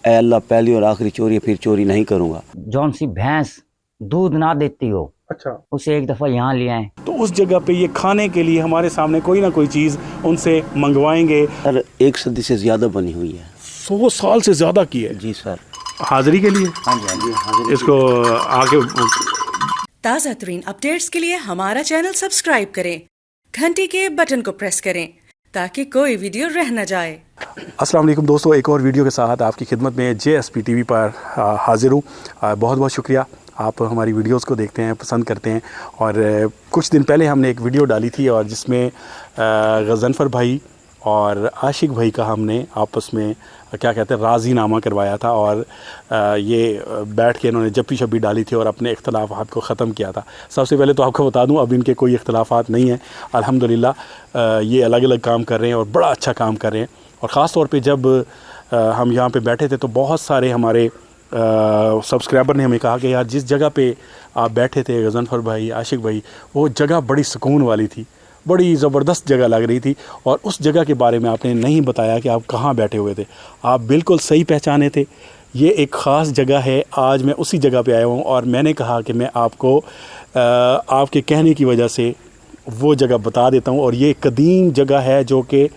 اے اللہ پہلی اور آخری چوری ہے، پھر چوری نہیں کروں گا۔ جون سی بھینس دودھ نہ دیتی ہو اچھا، اسے ایک دفعہ یہاں لے آئیں۔ تو اس جگہ پہ یہ کھانے کے لیے ہمارے سامنے کوئی نہ کوئی چیز ان سے منگوائیں گے۔ سر 1 صدی سے زیادہ بنی ہوئی ہے۔ 100 سال سے زیادہ کی ہے جی سر۔ حاضری کے لیے ہاں جی، ہاں جی، حاضر۔ اس کو آگے تازہ ترین اپڈیٹس کے لیے ہمارا چینل سبسکرائب کریں، گھنٹی کے بٹن کو پریس کریں تاکہ کوئی ویڈیو رہ نہ جائے۔ السلام علیکم دوستو، ایک اور ویڈیو کے ساتھ آپ کی خدمت میں JSP TV پر حاضر ہوں۔ بہت بہت شکریہ، آپ ہماری ویڈیوز کو دیکھتے ہیں، پسند کرتے ہیں۔ اور کچھ دن پہلے ہم نے ایک ویڈیو ڈالی تھی اور جس میں غضنفر بھائی اور عاشق بھائی کا ہم نے آپس میں کیا کہتے ہیں راضی نامہ کروایا تھا، اور یہ بیٹھ کے انہوں نے جپی شپی ڈالی تھی اور اپنے اختلافات کو ختم کیا تھا۔ سب سے پہلے تو آپ کو بتا دوں اب ان کے کوئی اختلافات نہیں ہیں، الحمدللہ۔ یہ الگ الگ کام کر رہے ہیں اور بڑا اچھا کام کر رہے ہیں۔ اور خاص طور پہ جب ہم یہاں پہ بیٹھے تھے تو بہت سارے ہمارے سبسکرائبر نے ہمیں کہا کہ یار جس جگہ پہ آپ بیٹھے تھے غضنفر بھائی، عاشق بھائی، وہ جگہ بڑی سکون والی تھی، بڑی زبردست جگہ لگ رہی تھی، اور اس جگہ کے بارے میں آپ نے نہیں بتایا کہ آپ کہاں بیٹھے ہوئے تھے۔ آپ بالکل صحیح پہچانے تھے، یہ ایک خاص جگہ ہے۔ آج میں اسی جگہ پہ آیا ہوں اور میں نے کہا کہ میں آپ کو آپ کے کہنے کی وجہ سے وہ جگہ بتا دیتا ہوں، اور یہ قدیم جگہ ہے جو کہ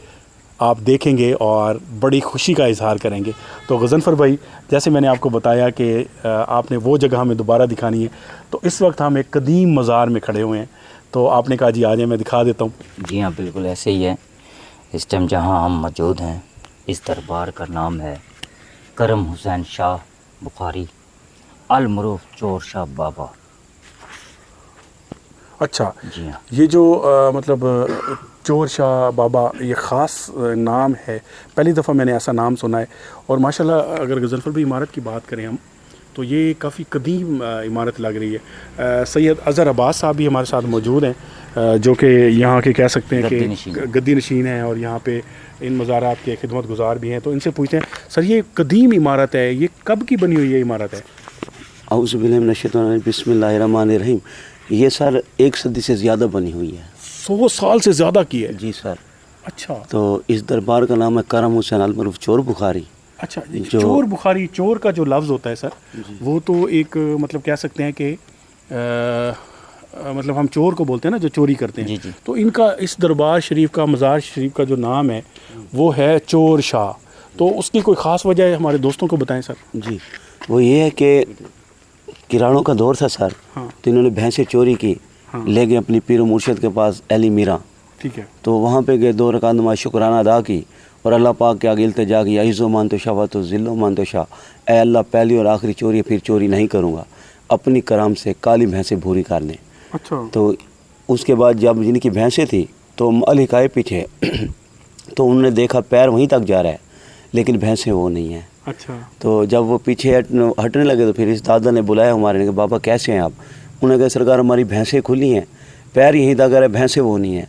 آپ دیکھیں گے اور بڑی خوشی کا اظہار کریں گے۔ تو غضنفر بھائی، جیسے میں نے آپ کو بتایا کہ آپ نے وہ جگہ ہمیں دوبارہ دکھانی ہے، تو اس وقت ہم ایک قدیم مزار میں کھڑے ہوئے ہیں، تو آپ نے کہا جی آ جائیں، میں دکھا دیتا ہوں۔ جی ہاں، بالکل ایسے ہی ہے۔ اس ٹائم جہاں ہم موجود ہیں اس دربار کا نام ہے کرم حسین شاہ بخاری المعروف چور شاہ بابا۔ اچھا، جی ہاں، یہ جو مطلب چور شاہ بابا، یہ خاص نام ہے، پہلی دفعہ میں نے ایسا نام سنا ہے۔ اور ماشاءاللہ اگر غضنفر بھی عمارت کی بات کریں ہم، تو یہ کافی قدیم عمارت لگ رہی ہے۔ سید اظہر عباس صاحب بھی ہمارے ساتھ موجود ہیں، جو کہ یہاں کے کہہ سکتے ہیں کہ گدی نشین ہیں اور یہاں پہ ان مزارات کے خدمت گزار بھی ہیں۔ تو ان سے پوچھتے ہیں سر، یہ قدیم عمارت ہے، یہ کب کی بنی ہوئی ہے عمارت ہے؟ اعوذ باللہ من الشیطان الرجیم، بسم اللہ الرحمن الرحیم۔ یہ سر 1 صدی سے زیادہ بنی ہوئی ہے۔ 100 سال سے زیادہ کی ہے؟ جی سر۔ اچھا، تو اس دربار کا نام ہے کرم حسین المعروف چور بخاری۔ اچھا، چور بخاری، چور کا جو لفظ ہوتا ہے سر، وہ تو ایک مطلب کہہ سکتے ہیں کہ مطلب ہم چور کو بولتے ہیں نا جو چوری کرتے ہیں۔ جی جی، تو ان کا اس دربار شریف کا، مزار شریف کا جو نام ہے وہ ہے چور شاہ، تو اس کی کوئی خاص وجہ ہے؟ ہمارے دوستوں کو بتائیں سر۔ جی، وہ یہ ہے کہ کراڑوں کا دور تھا سر، ہاں، تو انہوں نے بھینسیں چوری کی، لے گئے اپنی پیر و مرشد کے پاس علی میرا، ٹھیک ہے، تو وہاں پہ گئے، 2 رکعت نماز شکرانہ ادا کی اور اللہ پاک کے آگے التجا کی، عزّ و مان تو شاہ و تو ذل و مان تو شاہ، اے اللہ پہلی اور آخری چوری ہے، پھر چوری نہیں کروں گا، اپنی کرم سے کالی بھینسیں بھوری کر دیں۔ اچھا، تو اس کے بعد جب جن کی بھینسیں تھیں تو مالک آئے پیچھے، تو انہوں نے دیکھا پیر وہیں تک جا رہا ہے لیکن بھینسیں وہ نہیں ہیں۔ اچھا، تو جب وہ پیچھے ہٹنے لگے تو پھر اس دادا نے بلایا ہمارے نے کہ بابا کیسے ہیں آپ؟ انہوں نے کہا سرکار ہماری بھینسیں کھلی ہیں، پیر یہیں تک آ رہا ہے، بھینسیں وہ نہیں ہیں۔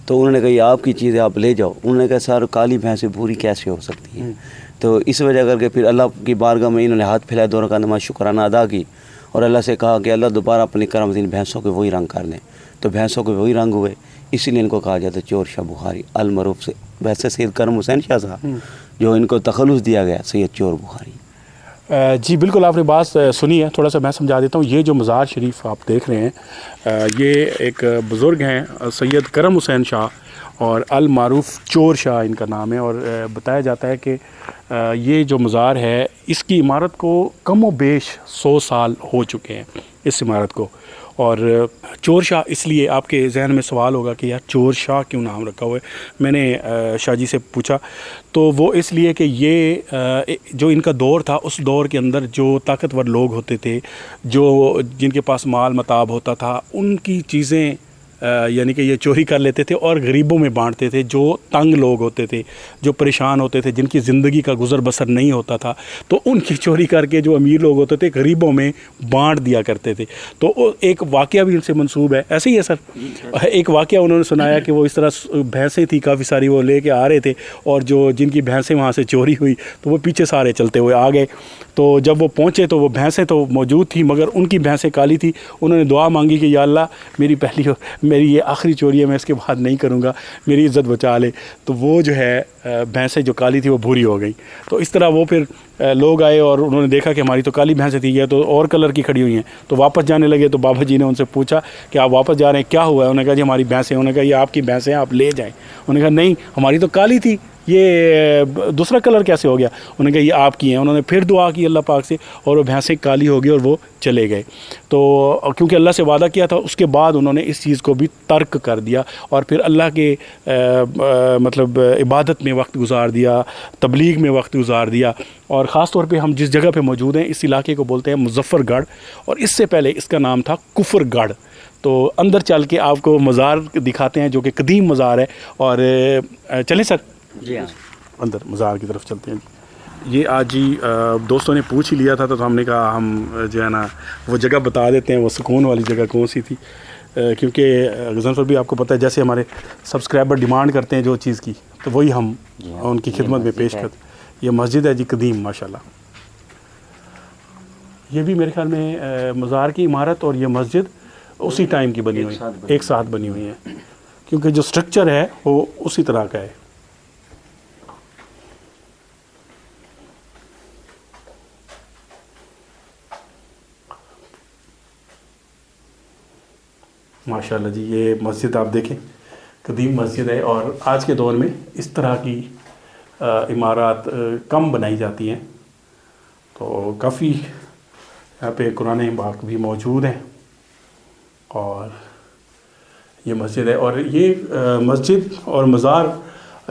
تو انہوں نے کہا یہ آپ کی چیز ہے، آپ لے جاؤ۔ انہوں نے کہا سر کالی بھینسیں بھوری کیسے ہو سکتی ہیں؟ تو اس وجہ کر کے پھر اللہ کی بارگاہ میں انہوں نے ہاتھ پھیلایا، 2 رکعت نماز شکرانہ ادا کی اور اللہ سے کہا کہ اللہ دوبارہ اپنی کرم سے ان بھینسوں کے وہی رنگ کر دیں۔ تو بھینسوں کے وہی رنگ ہوئے، اسی لیے ان کو کہا جاتا ہے چور شاہ بخاری المعروف سے۔ ویسے سید کرم حسین شاہ صاحب جو ان کو تخلص دیا گیا سید چور بخاری۔ جی بالکل، آپ نے بات سنی ہے، تھوڑا سا میں سمجھا دیتا ہوں۔ یہ جو مزار شریف آپ دیکھ رہے ہیں، یہ ایک بزرگ ہیں سید کرم حسین شاہ اور المعروف چور شاہ ان کا نام ہے، اور بتایا جاتا ہے کہ یہ جو مزار ہے اس کی عمارت کو کم و بیش 100 سال ہو چکے ہیں اس عمارت کو۔ اور چور شاہ اس لیے آپ کے ذہن میں سوال ہوگا کہ یار چور شاہ کیوں نام رکھا ہوا ہے؟ میں نے شاہ جی سے پوچھا تو وہ اس لیے کہ یہ جو ان کا دور تھا، اس دور کے اندر جو طاقتور لوگ ہوتے تھے، جو جن کے پاس مال متاب ہوتا تھا، ان کی چیزیں یعنی کہ یہ چوری کر لیتے تھے اور غریبوں میں بانٹتے تھے۔ جو تنگ لوگ ہوتے تھے، جو پریشان ہوتے تھے، جن کی زندگی کا گزر بسر نہیں ہوتا تھا، تو ان کی چوری کر کے جو امیر لوگ ہوتے تھے غریبوں میں بانٹ دیا کرتے تھے۔ تو ایک واقعہ بھی ان سے منسوب ہے، ایسے ہی ہے سر؟ ایک واقعہ انہوں نے سنایا کہ وہ اس طرح بھینسیں تھیں کافی ساری، وہ لے کے آ رہے تھے اور جو جن کی بھینسیں وہاں سے چوری ہوئی تو وہ پیچھے سارے چلتے ہوئے آ گئے۔ تو جب وہ پہنچے تو وہ بھینسیں تو موجود تھیں مگر ان کی بھینسیں کالی تھی۔ انہوں نے دعا مانگی کہ یا اللہ میری یہ آخری چوری ہے, میں اس کے بعد نہیں کروں گا, میری عزت بچا لے. تو وہ جو ہے بھینسیں جو کالی تھی وہ بھوری ہو گئی. تو اس طرح وہ پھر لوگ آئے اور انہوں نے دیکھا کہ ہماری تو کالی بھینسیں تھی, یہ تو اور کلر کی کھڑی ہوئی ہیں. تو واپس جانے لگے تو بابا جی نے ان سے پوچھا کہ آپ واپس جا رہے ہیں, کیا ہوا ہے؟ انہوں نے کہا جی ہماری بھینسیں. انہوں نے کہا یہ آپ کی بھینسیں ہیں, آپ لے جائیں. انہوں نے کہا نہیں, ہماری تو کالی تھی, یہ دوسرا کلر کیسے ہو گیا؟ انہوں نے کہا یہ آپ کی ہیں. انہوں نے پھر دعا کی اللہ پاک سے اور وہ بھینسیں کالی ہو گئی اور وہ چلے گئے. تو کیونکہ اللہ سے وعدہ کیا تھا, اس کے بعد انہوں نے اس چیز کو بھی ترک کر دیا اور پھر اللہ کے مطلب عبادت میں وقت گزار دیا, تبلیغ میں وقت گزار دیا. اور خاص طور پہ ہم جس جگہ پہ موجود ہیں اس علاقے کو بولتے ہیں مظفر گڑھ, اور اس سے پہلے اس کا نام تھا کفر گڑھ. تو اندر چل کے آپ کو مزار دکھاتے ہیں جو کہ قدیم مزار ہے. اور چلیں سر جی ہاں, اندر مزار کی طرف چلتے ہیں. یہ آج جی دوستوں نے پوچھ ہی لیا تھا تو ہم نے کہا ہم جو ہے نا وہ جگہ بتا دیتے ہیں, وہ سکون والی جگہ کون سی تھی. کیونکہ غضنفر بھی آپ کو پتہ ہے جیسے ہمارے سبسکرائبر ڈیمانڈ کرتے ہیں جو چیز کی, تو وہی ہم ان کی خدمت میں پیش کرتے ہیں. یہ مسجد ہے جی قدیم ماشاءاللہ. یہ بھی میرے خیال میں مزار کی عمارت اور یہ مسجد اسی ٹائم کی بنی ہوئی, ایک ساتھ بنی ہوئی ہے, کیونکہ جو سٹرکچر ہے وہ اسی طرح کا ہے. ماشاءاللہ جی یہ مسجد آپ دیکھیں قدیم مسجد ہے, اور آج کے دور میں اس طرح کی عمارات کم بنائی جاتی ہیں. تو کافی یہاں پہ قرآن پاک بھی موجود ہیں اور یہ مسجد ہے. اور یہ مسجد اور مزار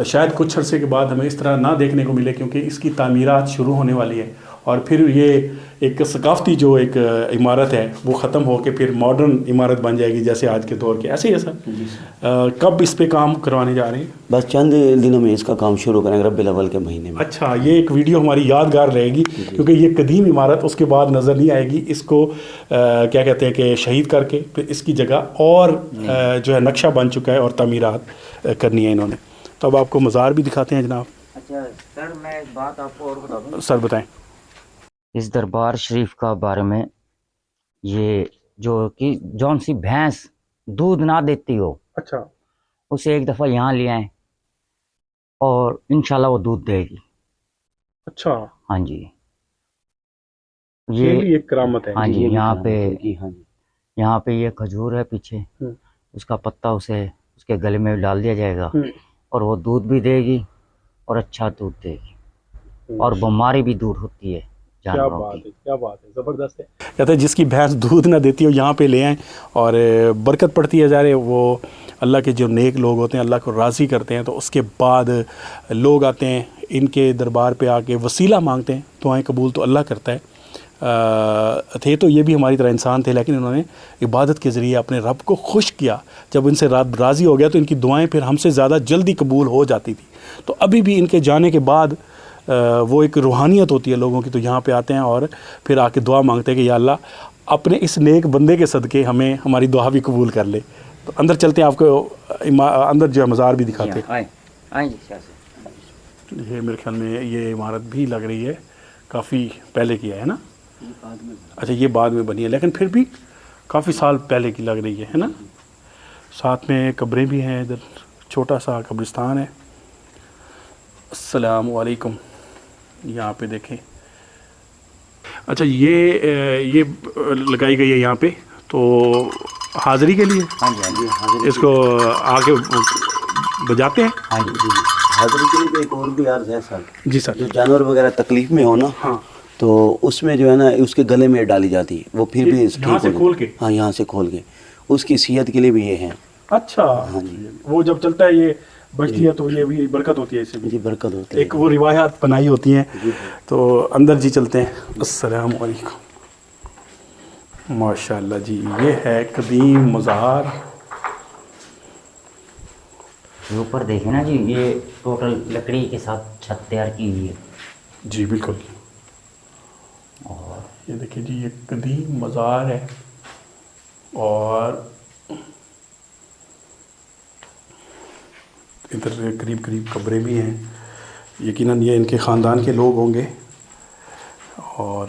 شاید کچھ عرصے کے بعد ہمیں اس طرح نہ دیکھنے کو ملے, کیونکہ اس کی تعمیرات شروع ہونے والی ہے اور پھر یہ ایک ثقافتی جو ایک عمارت ہے وہ ختم ہو کے پھر ماڈرن عمارت بن جائے گی جیسے آج کے دور کے. ایسے ہی ہے سر؟ کب اس پہ کام کروانے جا رہے ہیں؟ بس چند دنوں میں اس کا کام شروع کریں گے, ربیع الاول کے مہینے میں. اچھا, یہ ایک ویڈیو ہماری یادگار رہے گی کیونکہ یہ قدیم عمارت اس کے بعد نظر نہیں آئے گی. اس کو کیا کہتے ہیں کہ شہید کر کے پھر اس کی جگہ اور جو ہے نقشہ بن چکا ہے اور تعمیرات کرنی ہے انہوں نے. تو اب آپ کو مزار بھی دکھاتے ہیں جناب. اچھا سر, میں ایک بات آپ کو اور بتا دوں. سر بتائیں. اس دربار شریف کا بارے میں, یہ جو کہ جون سی بھینس دودھ نہ دیتی ہو, اچھا, اسے ایک دفعہ یہاں لے آئیں اور انشاءاللہ وہ دودھ دے گی. اچھا, ہاں جی, یہ بھی ایک کرامت ہے. ہاں جی, یہ بھی یہاں کرامت پہ ہے جی. ہاں جی, یہاں پہ یہ کھجور ہے پیچھے, اس کا پتا اسے اس کے گلے میں ڈال دیا جائے گا اور وہ دودھ بھی دے گی اور اچھا دودھ دے گی, اور بیماری بھی دور ہوتی ہے کیا جانوروں بات کی. ہے, کیا بات ہے, زبردست ہے. کہتے ہیں جس کی بھینس دودھ نہ دیتی ہو یہاں پہ لے آئیں اور برکت پڑتی ہے. جا رہے وہ اللہ کے جو نیک لوگ ہوتے ہیں اللہ کو راضی کرتے ہیں, تو اس کے بعد لوگ آتے ہیں ان کے دربار پہ آ کے وسیلہ مانگتے ہیں, دعائیں قبول تو اللہ کرتا ہے. تھے تو یہ بھی ہماری طرح انسان تھے, لیکن انہوں نے عبادت کے ذریعے اپنے رب کو خوش کیا. جب ان سے رب راضی ہو گیا تو ان کی دعائیں پھر ہم سے زیادہ جلدی قبول ہو جاتی تھی. تو ابھی بھی ان کے جانے کے بعد وہ ایک روحانیت ہوتی ہے لوگوں کی, تو یہاں پہ آتے ہیں اور پھر آ کے دعا مانگتے ہیں کہ یا اللہ اپنے اس نیک بندے کے صدقے ہمیں ہماری دعا بھی قبول کر لے. تو اندر چلتے ہیں, آپ کو اندر جو ہے مزار بھی دکھاتے ہیں. آئیں جی سر سے. یہ میرے خیال میں یہ عمارت بھی لگ رہی ہے کافی پہلے کی ہے نا. اچھا, یہ بعد میں بنی ہے لیکن پھر بھی کافی سال پہلے کی لگ رہی ہے نا. ساتھ میں قبریں بھی ہیں, ادھر چھوٹا سا قبرستان ہے. السلام علیکم. یہاں پہ دیکھیں. اچھا, یہ لگائی گئی ہے یہاں پہ تو حاضری کے لیے. ہاں جی, ہاں جی, اس کو آ کے بجاتے ہیں. ہاں جی. حاضری کے لیے ایک اور بھی عرض ہے سر. جی سر. جو جانور وغیرہ تکلیف میں ہو نا, ہاں, تو اس میں جو ہے نا اس کے گلے میں ڈالی جاتی ہے, وہ پھر بھی یہاں سے کھول کے. ہاں, یہاں سے کھول کے اس کی صحت کے لیے بھی یہ ہے. اچھا, ہاں جی, وہ جب چلتا ہے یہ بچتی ہے تو یہ بھی برکت ہوتی ہے اس سے بھی. جی برکت ہوتی ہے. ایک وہ روایات بنائی ہوتی ہیں. تو اندر جی چلتے ہیں. السلام علیکم. ماشاء اللہ جی, یہ ہے قدیم مزار. یہ اوپر دیکھیں نا جی, یہ ٹوٹل لکڑی کے ساتھ چھت تیار کی ہوئی ہے. جی بالکل. اور یہ دیکھیں جی, یہ قدیم مزار ہے اور ادھر قریب قریب قبریں بھی ہیں. یقیناً یہ ان کے خاندان کے لوگ ہوں گے. اور